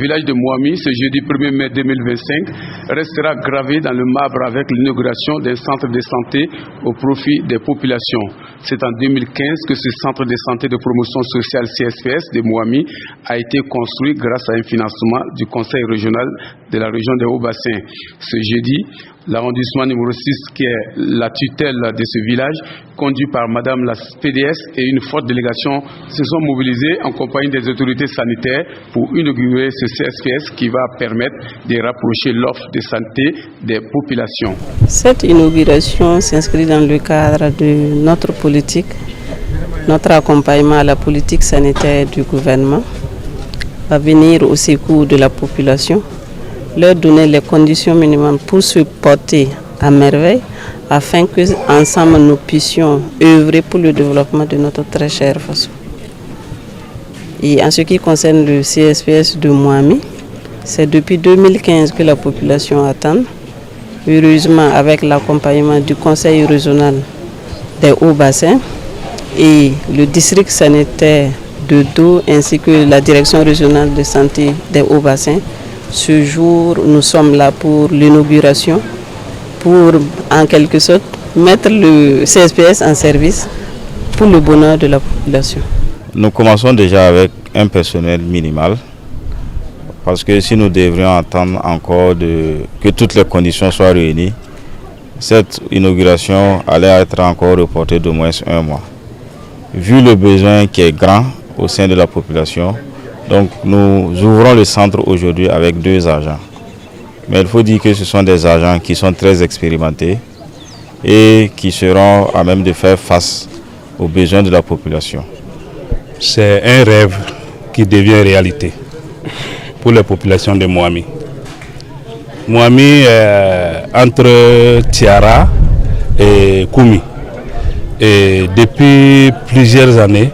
village de Mouami, ce jeudi 1er mai 2025, restera gravé dans le marbre avec l'inauguration d'un centre de santé au profit des populations. C'est en 2015 que ce centre de santé de promotion sociale CSPS de Mouami a été construit grâce à un financement du Conseil régional de la région des Hauts-Bassins. Ce jeudi, l'arrondissement numéro 6, qui est la tutelle de ce village, conduit par Madame la PDS et une forte délégation, se sont mobilisés en compagnie des autorités sanitaires pour inaugurer ce CSPS qui va permettre de rapprocher l'offre de santé des populations. Cette inauguration s'inscrit dans le cadre de notre politique, notre accompagnement à la politique sanitaire du gouvernement, à venir au secours de la population, leur donner les conditions minimales pour se porter à merveille afin que ensemble nous puissions œuvrer pour le développement de notre très chère Faso. Et en ce qui concerne le CSPS de Mouami, c'est depuis 2015 que la population attend. Heureusement, avec l'accompagnement du Conseil régional des Hauts-Bassins et le district sanitaire de Do ainsi que la direction régionale de santé des Hauts-Bassins, ce jour, nous sommes là pour l'inauguration, pour en quelque sorte mettre le CSPS en service pour le bonheur de la population. Nous commençons déjà avec un personnel minimal parce que si nous devrions attendre encore que toutes les conditions soient réunies, cette inauguration allait être encore reportée d'au moins 1 mois. Vu le besoin qui est grand au sein de la population, donc nous ouvrons le centre aujourd'hui avec 2 agents. Mais il faut dire que ce sont des agents qui sont très expérimentés et qui seront à même de faire face aux besoins de la population. C'est un rêve qui devient réalité pour les populations de Mouami. Mouami est entre Tiara et Koumi. Et depuis plusieurs années,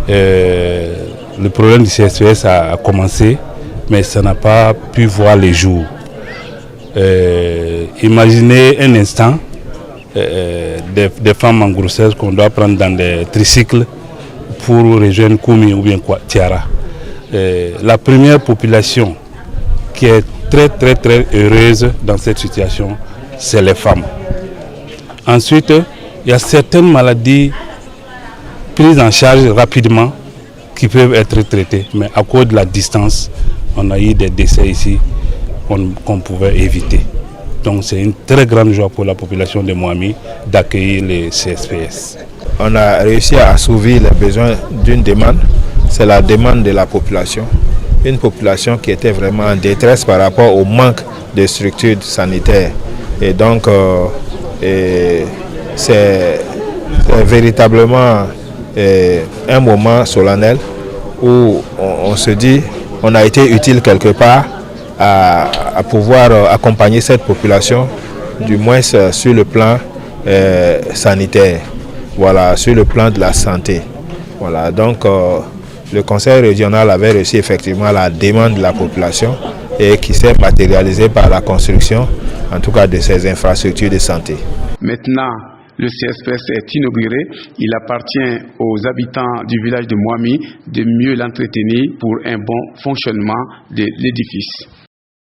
le problème du CSPS a commencé, mais ça n'a pas pu voir le jour. Imaginez un instant des femmes en grossesse qu'on doit prendre dans des tricycles pour rejoindre Koumi ou bien Tiara. La première population qui est très heureuse dans cette situation, c'est les femmes. Ensuite, il y a certaines maladies prises en charge rapidement qui peuvent être traitées, mais à cause de la distance, on a eu des décès ici qu'on pouvait éviter. Donc c'est une très grande joie pour la population de Mouami d'accueillir les CSPS. On a réussi à assouvir les besoins d'une demande, c'est la demande de la population. Une population qui était vraiment en détresse par rapport au manque de structures sanitaires. Et donc c'est véritablement un moment solennel où on se dit on a été utile quelque part à pouvoir accompagner cette population, du moins sur le plan sanitaire, voilà, sur le plan de la santé. Voilà, donc le Conseil régional avait reçu effectivement la demande de la population et qui s'est matérialisée par la construction, en tout cas de ces infrastructures de santé. Maintenant, le CSPS est inauguré. Il appartient aux habitants du village de Mouami de mieux l'entretenir pour un bon fonctionnement de l'édifice.